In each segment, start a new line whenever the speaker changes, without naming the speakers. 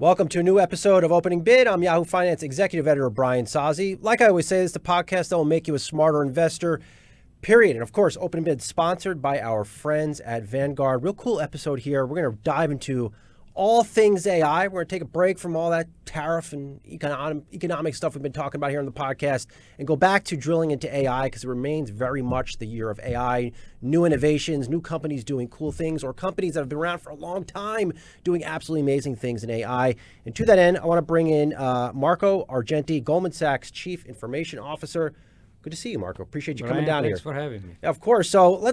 Welcome to a new episode of Opening Bid. I'm Yahoo Finance Executive Editor Brian Sozzi. Like I always say, this is the podcast that will make you a smarter investor, period. And of course, Opening Bid sponsored by our friends at Vanguard. Real cool episode here. We're going to dive into all things AI. We're going to take a break from all that tariff and economic stuff we've been talking about here on the podcast and go back to drilling into AI because it remains very much the year of AI. New innovations, new companies doing cool things, or companies that have been around for a long time doing absolutely amazing things in AI. And to that end, I want to bring in Marco Argenti, Goldman Sachs Chief Information Officer. Good to see you, Marco. Appreciate you coming down here.
Thanks for having me.
Yeah, of course. So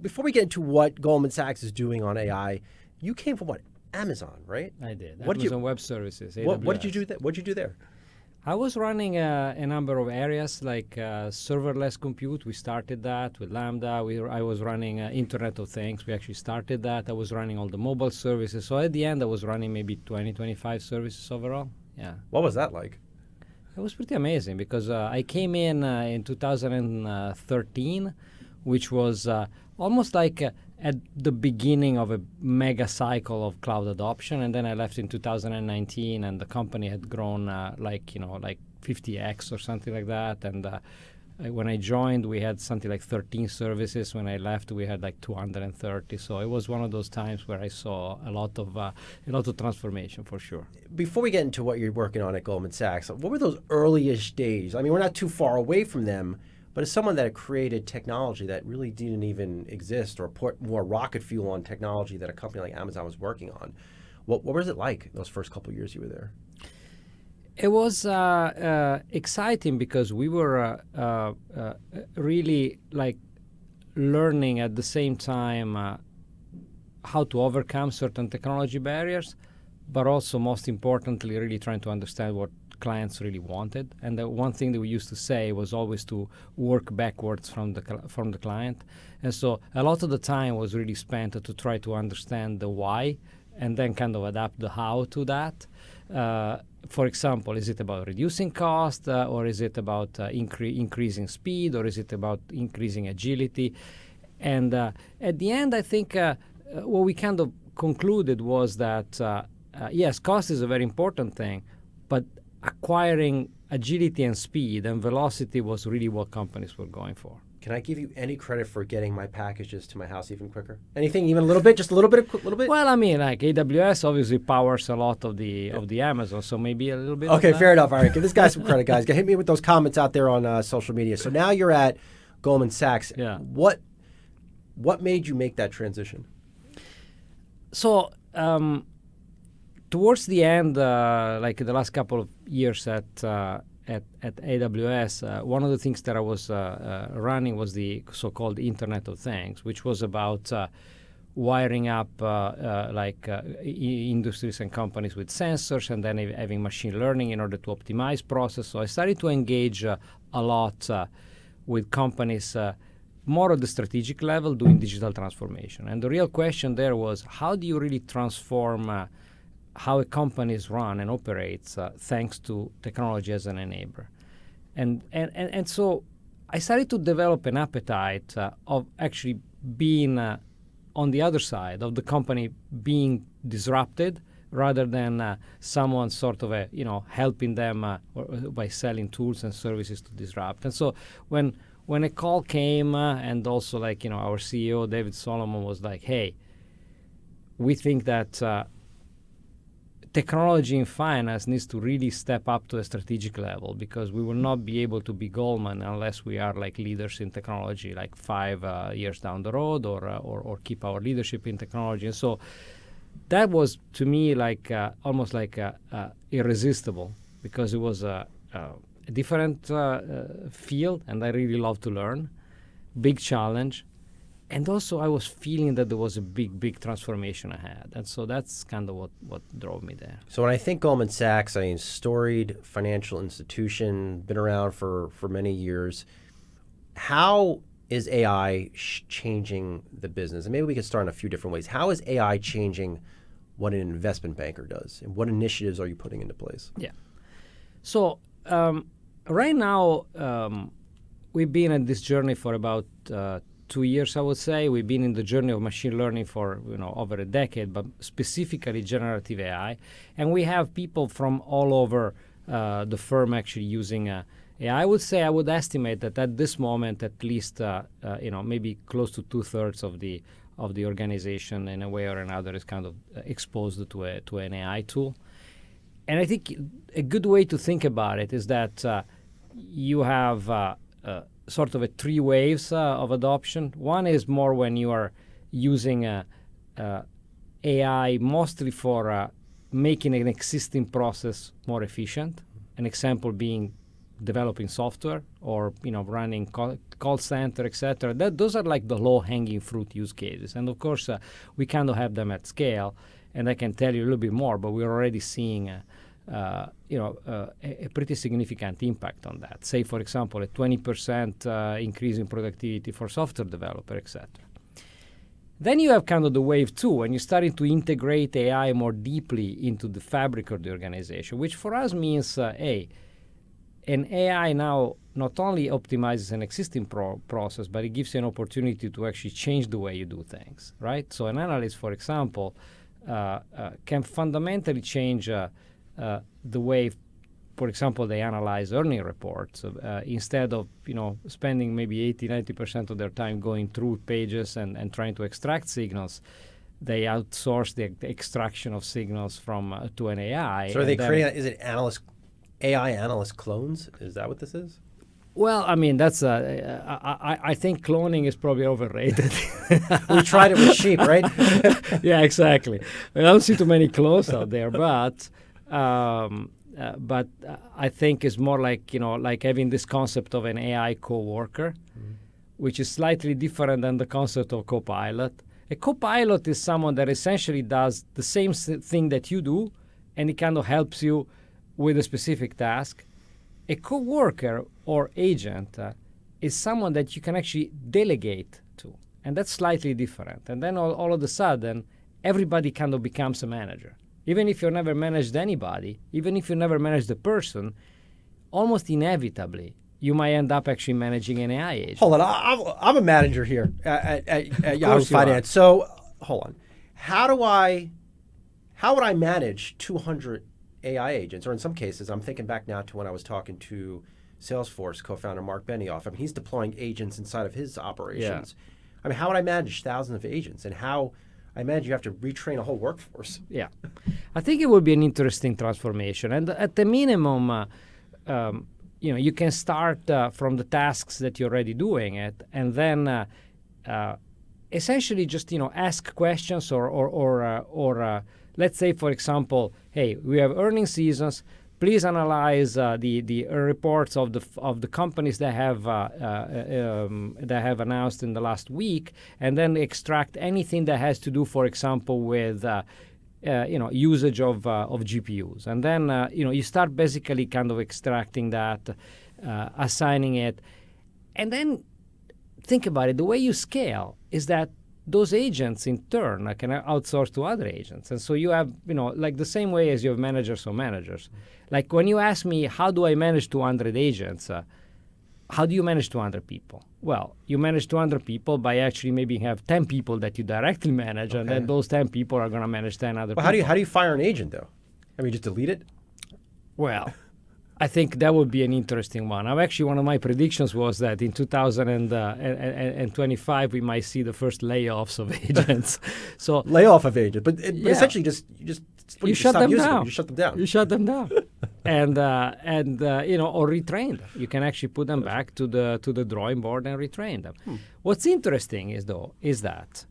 before we get into what Goldman Sachs is doing on AI, you came from what? Amazon, right?
I did.
What
Amazon Web Services.
What did you do? What did you do there?
I was running a number of areas like serverless compute. We started that with Lambda. I was running Internet of Things. We actually started that. I was running all the mobile services. So at the end, I was running maybe 20, 25 services overall. Yeah.
What was that like?
It was pretty amazing because I came in 2013, which was almost like at the beginning of a mega cycle of cloud adoption, and then I left in 2019, and the company had grown like 50x or something like that. And when I joined, we had something like 13 services. When I left, we had like 230. So it was one of those times where I saw a lot of transformation for sure.
Before we get into what you're working on at Goldman Sachs, what were those early-ish days? I mean, we're not too far away from them. But as someone that created technology that really didn't even exist or put more rocket fuel on technology that a company like Amazon was working on, what was it like those first couple of years you were there?
It was exciting because we were really like learning at the same time how to overcome certain technology barriers, but also most importantly, really trying to understand what clients really wanted. And the one thing that we used to say was always to work backwards from the client. And so a lot of the time was really spent to try to understand the why and then kind of adapt the how to that. For example, is it about reducing cost or is it about increasing speed or is it about increasing agility? And at the end, I think what we kind of concluded was that yes, cost is a very important thing, but acquiring agility and speed and velocity was really what companies were going for.
Can I give you any credit for getting my packages to my house even quicker? Anything, even a little bit, just a little bit?
Well, I mean, like AWS obviously powers a lot of the Amazon, so maybe a little bit.
Okay, fair enough. All right, give this guy some credit, guys. Hit me with those comments out there on social media. So now you're at Goldman Sachs.
Yeah.
What made you make that transition?
So. Towards the end, like the last couple of years at AWS, one of the things that I was running was the so-called Internet of Things, which was about wiring up industries and companies with sensors and then having machine learning in order to optimize process. So I started to engage a lot with companies more at the strategic level doing digital transformation. And the real question there was, how do you really transform how a company is run and operates thanks to technology as an enabler. And so I started to develop an appetite of actually being on the other side of the company being disrupted rather than someone sort of helping them by selling tools and services to disrupt. And so when a call came and also our CEO, David Solomon, was like, hey, we think that technology in finance needs to really step up to a strategic level because we will not be able to be Goldman unless we are like leaders in technology, like 5 years down the road, or keep our leadership in technology. And so that was to me like almost like irresistible because it was a different field, and I really love to learn, big challenge. And also, I was feeling that there was a big transformation ahead. And so that's kind of what drove me there.
So when I think Goldman Sachs, I mean, storied financial institution, been around for many years. How is AI changing the business? And maybe we could start in a few different ways. How is AI changing what an investment banker does? And what initiatives are you putting into place?
Yeah. So right now, we've been on this journey for about 2 years, I would say. We've been in the journey of machine learning for over a decade, but specifically generative AI. And we have people from all over the firm actually using AI. I would say, I would estimate that at this moment, at least maybe close to 2/3 of the organization in a way or another is kind of exposed to an AI tool. And I think a good way to think about it is that you have sort of 3 waves of adoption. One is more when you are using AI mostly for making an existing process more efficient. An example being developing software or running call center, etc. Those are like the low-hanging fruit use cases. And of course, we kind of have them at scale. And I can tell you a little bit more, but we're already seeing a pretty significant impact on that. Say, for example, a 20% increase in productivity for software developer, etc. Then you have kind of the wave 2, when you're starting to integrate AI more deeply into the fabric of the organization, which for us means, an AI now not only optimizes an existing process, but it gives you an opportunity to actually change the way you do things, right? So an analyst, for example, can fundamentally change the way, for example, they analyze earning reports. Instead of spending maybe 80-90% of their time going through pages and trying to extract signals, they outsource the extraction of signals to an AI.
So are they creating? Is it AI analyst clones? Is that what this is?
Well, I mean, that's I think cloning is probably overrated.
We tried it with sheep, right?
Yeah, exactly. I don't see too many clones out there, but I think it's more like like having this concept of an AI coworker, which is slightly different than the concept of copilot. A copilot is someone that essentially does the same thing that you do, and it kind of helps you with a specific task. A coworker or agent is someone that you can actually delegate to, and that's slightly different. And then all of a sudden, everybody kind of becomes a manager. Even if you've never managed anybody, even if you never managed a person, almost inevitably, you might end up actually managing an AI agent.
Hold on, I'm a manager here at Yahoo Finance. So hold on, how would I manage 200 AI agents? Or in some cases, I'm thinking back now to when I was talking to Salesforce co-founder Mark Benioff. I mean, he's deploying agents inside of his operations. Yeah. I mean, how would I manage thousands of agents? And how, I imagine you have to retrain a whole workforce.
Yeah. I think it would be an interesting transformation. And at the minimum, you can start from the tasks that you're already doing it, and then essentially just, ask questions or let's say, for example, hey, we have earnings seasons. Please analyze the reports of the companies that have announced in the last week, and then extract anything that has to do, for example, with usage of GPUs. And then you start basically kind of extracting that, assigning it, and then think about it. The way you scale is that those agents in turn can outsource to other agents. And so you have, like the same way as you have managers or managers. Like when you ask me, how do I manage 200 agents? How do you manage 200 people? Well, you manage 200 people by actually maybe have 10 people that you directly manage, okay. And then those 10 people are going to manage 10 other people.
How do you fire an agent, though? I mean, just delete it?
Well, I think that would be an interesting one. One of my predictions was that in 2025 we might see the first layoffs of agents. So
layoff of agents, but essentially you shut them down. You shut them down.
You shut them down, and or retrain them. You can actually put them back to the drawing board and retrain them. What's interesting is that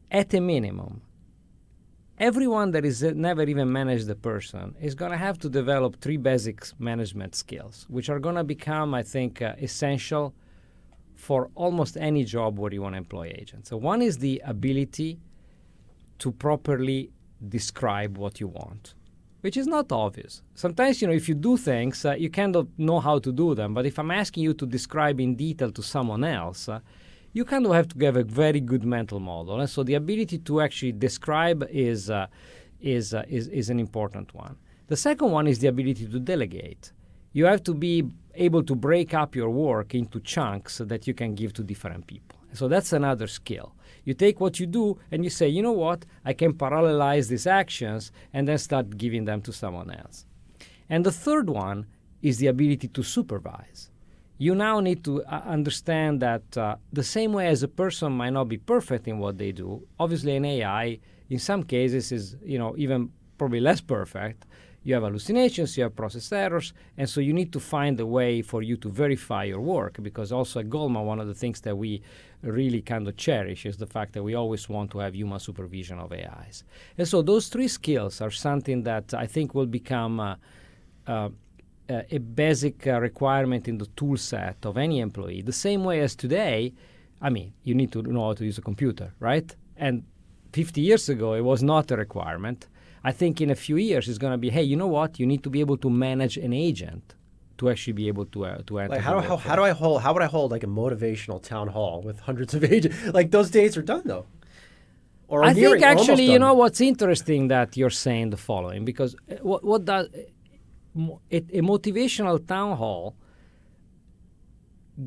at a minimum, everyone that is never even managed a person is going to have to develop 3 basic management skills, which are going to become, I think, essential for almost any job where you want to employ agents. So one is the ability to properly describe what you want, which is not obvious. Sometimes, if you do things, you kind of know how to do them. But if I'm asking you to describe in detail to someone else, you kind of have to have a very good mental model. And so the ability to actually describe is an important one. The second one is the ability to delegate. You have to be able to break up your work into chunks that you can give to different people. So that's another skill. You take what you do and you say, you know what, I can parallelize these actions and then start giving them to someone else. And the third one is the ability to supervise. You now need to understand that the same way as a person might not be perfect in what they do, obviously an AI in some cases is even probably less perfect. You have hallucinations, you have process errors, and so you need to find a way for you to verify your work, because also at Goldman, one of the things that we really kind of cherish is the fact that we always want to have human supervision of AIs. And so those three skills are something that I think will become a basic requirement in the tool set of any employee. The same way as today, you need to know how to use a computer, right? And 50 years ago, it was not a requirement. I think in a few years, it's going to be, hey, you know what? You need to be able to manage an agent to actually be able to enter.
Like how would I hold like a motivational town hall with hundreds of agents? Like those days are done though. Or
I think actually, what's interesting that you're saying the following, because what does a motivational town hall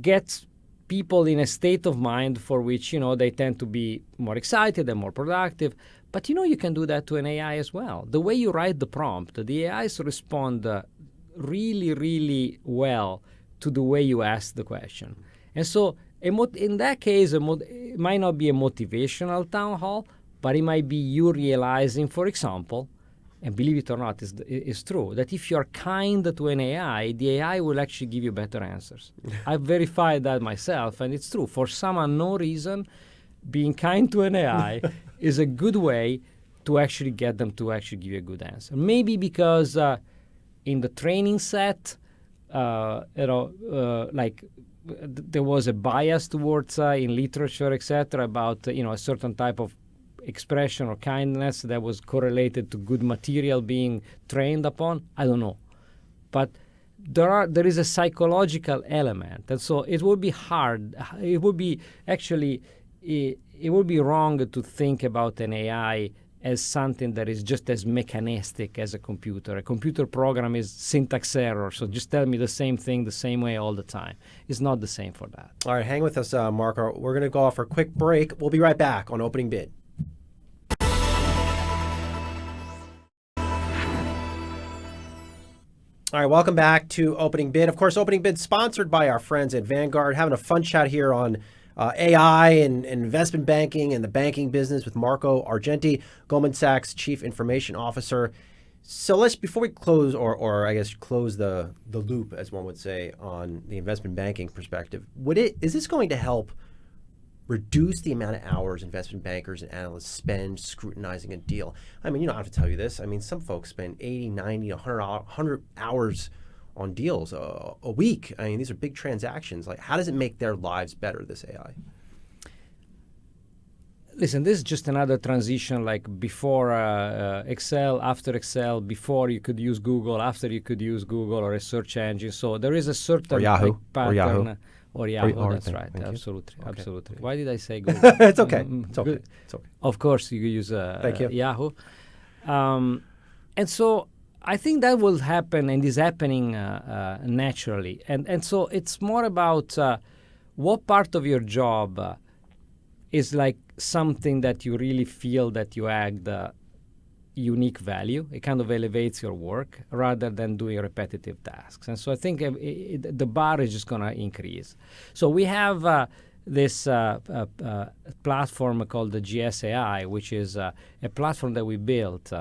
gets people in a state of mind for which they tend to be more excited and more productive. But you can do that to an AI as well. The way you write the prompt, the AIs respond really, really well to the way you ask the question. And so in that case, it might not be a motivational town hall, but it might be you realizing, for example, and believe it or not, it's true, that if you're kind to an AI, the AI will actually give you better answers. I've verified that myself, and it's true. For some unknown reason, being kind to an AI is a good way to actually get them to actually give you a good answer. Maybe because in the training set, there was a bias towards in literature, etc., about a certain type of expression or kindness that was correlated to good material being trained upon. I don't know, but there is a psychological element, and so it would be hard. It would be actually. It would be wrong to think about an AI as something that is just as mechanistic as a computer. A computer program is syntax error, so just tell me the same thing the same way all the time. It's not the same for that.
All right, hang with us, Marco. We're going to go off for a quick break. We'll be right back on Opening Bid. All right, welcome back to Opening Bid. Of course, Opening Bid sponsored by our friends at Vanguard. Having a fun chat here on AI and investment banking and the banking business with Marco Argenti, Goldman Sachs Chief Information Officer. So let's, before we close, or I guess close the loop, as one would say, on the investment banking perspective, is this going to help reduce the amount of hours investment bankers and analysts spend scrutinizing a deal? You don't have to tell you this. Some folks spend 80, 90, 100 hours on deals a week. These are big transactions. Like, how does it make their lives better, this AI?
Listen, this is just another transition, like before Excel, after Excel, before you could use Google, after you could use Google or a search engine. So there is a certain
or Yahoo.
Pattern. Or Yahoo, that's right. Absolutely. Why did I say Google?
It's okay. It's okay. It's okay.
Of course, you use Yahoo. And so I think that will happen and is happening naturally. And so it's more about what part of your job is like something that you really feel that you add unique value. It kind of elevates your work rather than doing repetitive tasks. And so I think the bar is just going to increase. So we have this platform called the GSAI, which is a platform that we built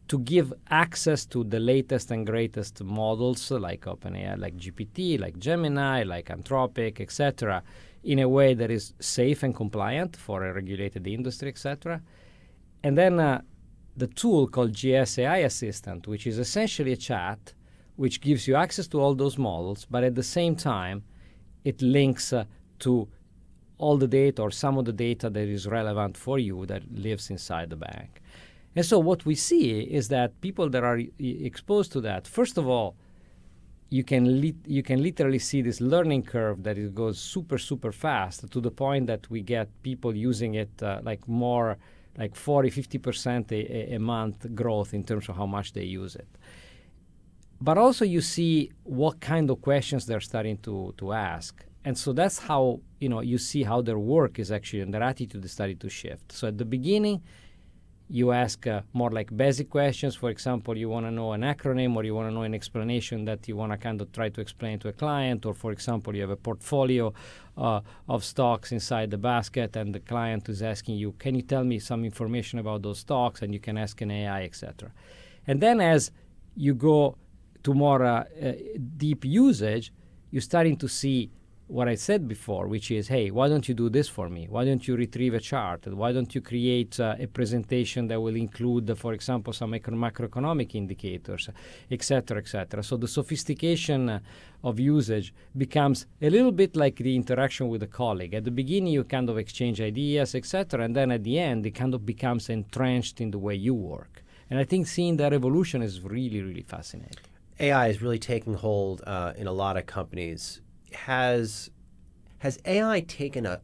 to give access to the latest and greatest models like OpenAI, like GPT, like Gemini, like Anthropic, etc., in a way that is safe and compliant for a regulated industry, etc. And then the tool called GSAI Assistant, which is essentially a chat which gives you access to all those models, but at the same time, it links to all the data or some of the data that is relevant for you that lives inside the bank. And so what we see is that people that are exposed to that, first of all, you can literally see this learning curve that it goes super, super fast to the point that we get people using it like 40, 50% a month growth in terms of how much they use it. But also you see what kind of questions they're starting to ask. and so that's how you see how their work is actually, and their attitude is starting to shift. So at the beginning, you ask more like basic questions. For example, you want to know an acronym, or you want to know an explanation that you want to kind of try to explain to a client. Or, for example, you have a portfolio of stocks inside the basket, and the client is asking you, can you tell me some information about those stocks? And you can ask an AI, etc. And then as you go to more deep usage, you're starting to see what I said before, which is, hey, why don't you do this for me? Why don't you retrieve a chart? Why don't you create a presentation that will include, for example, some macroeconomic indicators, et cetera, et cetera. So the sophistication of usage becomes a little bit like the interaction with a colleague. At the beginning, you kind of exchange ideas, et cetera, and then at the end, it kind of becomes entrenched in the way you work. And I think seeing that evolution is really, really fascinating.
AI is really taking hold in a lot of companies. Has AI taken a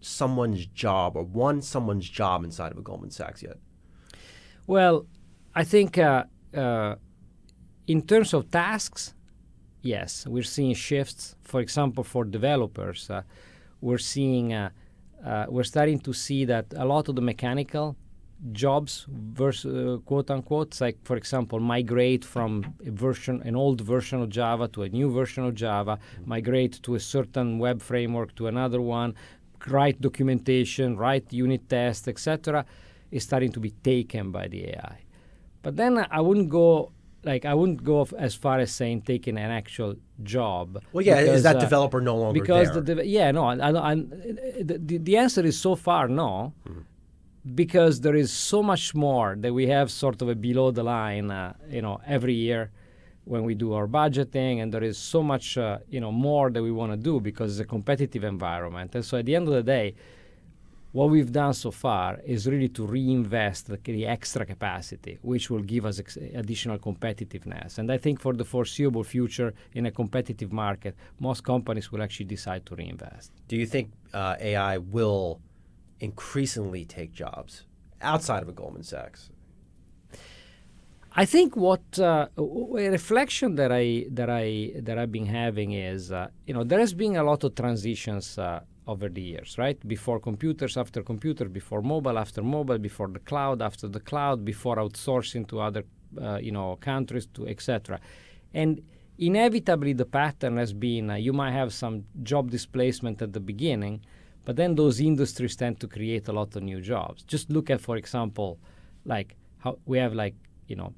someone's job, or won someone's job inside of a Goldman Sachs yet?
Well, I think in terms of tasks, yes, we're seeing shifts. For example, for developers, we're starting to see that a lot of the mechanical jobs, quote unquote, like, for example, migrate from an old version of Java to a new version of Java, migrate to a certain web framework to another one, write documentation, write unit tests, etc., is starting to be taken by the AI. But then I wouldn't go as far as saying taking an actual job.
Well, yeah, is that developer no longer
because
there?
The answer is so far no. Mm-hmm. Because there is so much more that we have sort of a below the line, every year when we do our budgeting, and there is so much, more that we want to do because it's a competitive environment. And so at the end of the day, what we've done so far is really to reinvest the extra capacity, which will give us additional competitiveness. And I think for the foreseeable future, in a competitive market, most companies will actually decide to reinvest.
Do you think AI will increasingly take jobs outside of a Goldman Sachs?
I think what a reflection that I've been having is, there has been a lot of transitions over the years, right? Before computers, after computer, before mobile, after mobile, before the cloud, after the cloud, before outsourcing to other, countries, to etc. And inevitably, the pattern has been you might have some job displacement at the beginning, but then those industries tend to create a lot of new jobs. Just look at, for example, like how we have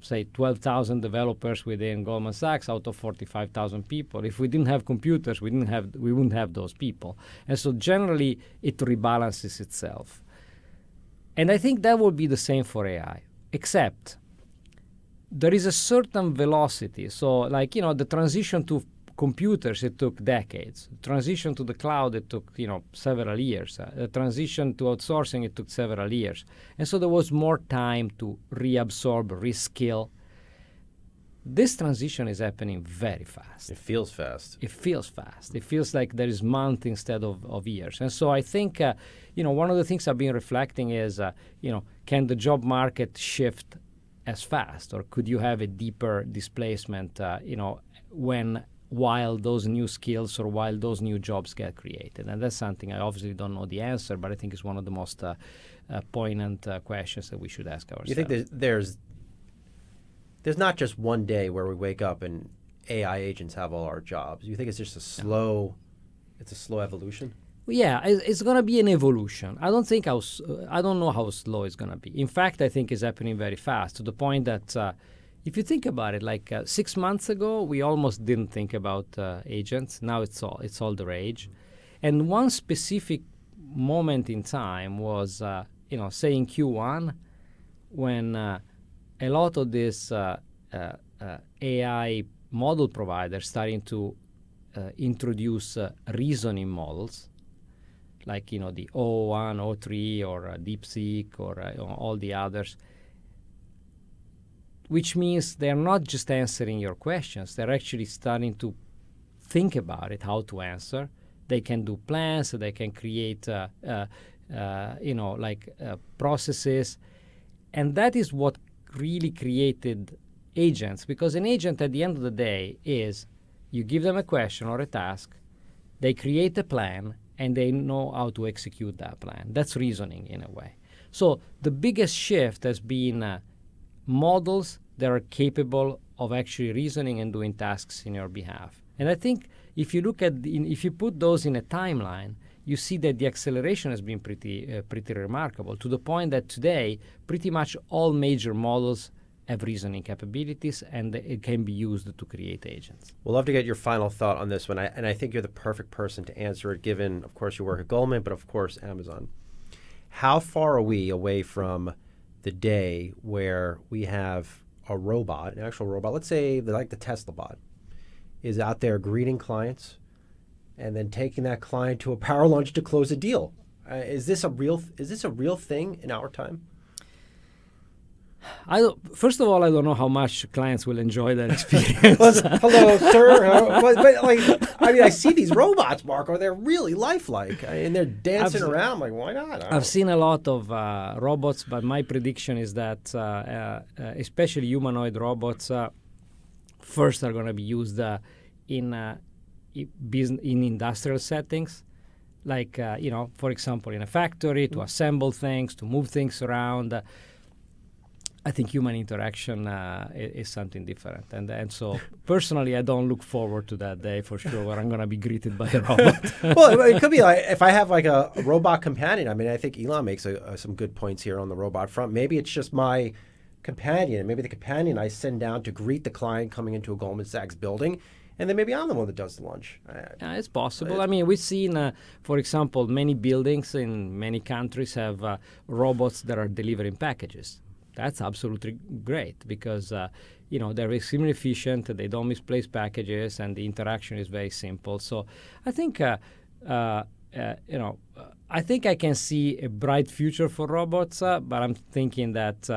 say 12,000 developers within Goldman Sachs out of 45,000 people. If we didn't have computers, we wouldn't have those people. And so generally, it rebalances itself. And I think that will be the same for AI, except there is a certain velocity. So the transition to computers, it took decades. Transition to the cloud, it took several years. The transition to outsourcing, it took several years. And so there was more time to reabsorb, reskill. This transition is happening very fast.
It feels fast.
It feels fast. It feels like there is months instead of years. And so I think, one of the things I've been reflecting is, can the job market shift as fast, or could you have a deeper displacement, while those new skills or while those new jobs get created? And that's something I obviously don't know the answer, but I think it's one of the most poignant questions that we should ask ourselves.
You think there's not just one day where we wake up and AI agents have all our jobs? You think it's just it's a slow evolution?
Yeah, it's going to be an evolution. I don't know how slow it's going to be. In fact, I think it's happening very fast, to the point that if you think about it, 6 months ago, we almost didn't think about agents. Now it's all the rage. And one specific moment in time was, say in Q1, when a lot of this AI model providers starting to introduce reasoning models, like the O1, O3, or DeepSeek, or all the others, which means they're not just answering your questions. They're actually starting to think about it, how to answer. They can do plans. They can create, processes. And that is what really created agents. Because an agent, at the end of the day, is you give them a question or a task, They create a plan and they know how to execute that plan. That's reasoning in a way. So the biggest shift has been models that are capable of actually reasoning and doing tasks in your behalf. And I think if you look at if you put those in a timeline, you see that the acceleration has been pretty remarkable, to the point that today pretty much all major models have reasoning capabilities, and it can be used to create agents.
We'll love to get your final thought on this one, and I think you're the perfect person to answer it, given, of course, your work at Goldman, but of course, Amazon. How far are we away from the day where we have a robot, an actual robot, let's say like the Tesla bot, is out there greeting clients and then taking that client to a power lunch to close a deal? Is this a real thing in our time?
First of all, I don't know how much clients will enjoy that experience.
Hello, sir. But I see these robots, Marco. They're really lifelike, and they're dancing around. I'm like, why not?
I've seen a lot of robots, but my prediction is that especially humanoid robots first are going to be used in industrial settings, like for example, in a factory to assemble things, to move things around. I think human interaction is something different. And so personally, I don't look forward to that day for sure where I'm going to be greeted by a robot.
Well, it could be like if I have like a robot companion. I mean, I think Elon makes some good points here on the robot front. Maybe it's just my companion. Maybe the companion I send down to greet the client coming into a Goldman Sachs building. And then maybe I'm the one that does the lunch.
It's possible. I mean, we've seen, for example, many buildings in many countries have robots that are delivering packages. That's absolutely great because they're extremely efficient. They don't misplace packages, and the interaction is very simple. So I think I think I can see a bright future for robots, but I'm thinking that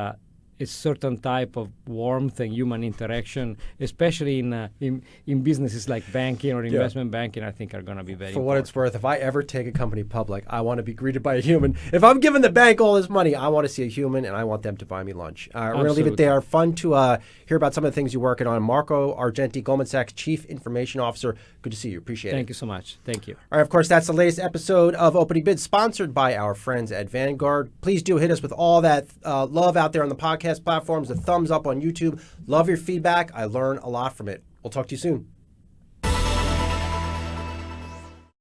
a certain type of warmth and human interaction, especially in businesses like banking or investment banking, I think are going to be very important.
For what it's worth, if I ever take a company public, I want to be greeted by a human. If I'm giving the bank all this money, I want to see a human, and I want them to buy me lunch. We're going to leave it there. Fun to hear about some of the things you're working on. Marco Argenti, Goldman Sachs Chief Information Officer. Good to see you. Appreciate it.
Thank you so much. Thank you.
All right, of course, that's the latest episode of Opening Bid, sponsored by our friends at Vanguard. Please do hit us with all that love out there on the podcast platforms, the thumbs up on YouTube. Love your feedback. I learn a lot from it. We'll talk to you soon.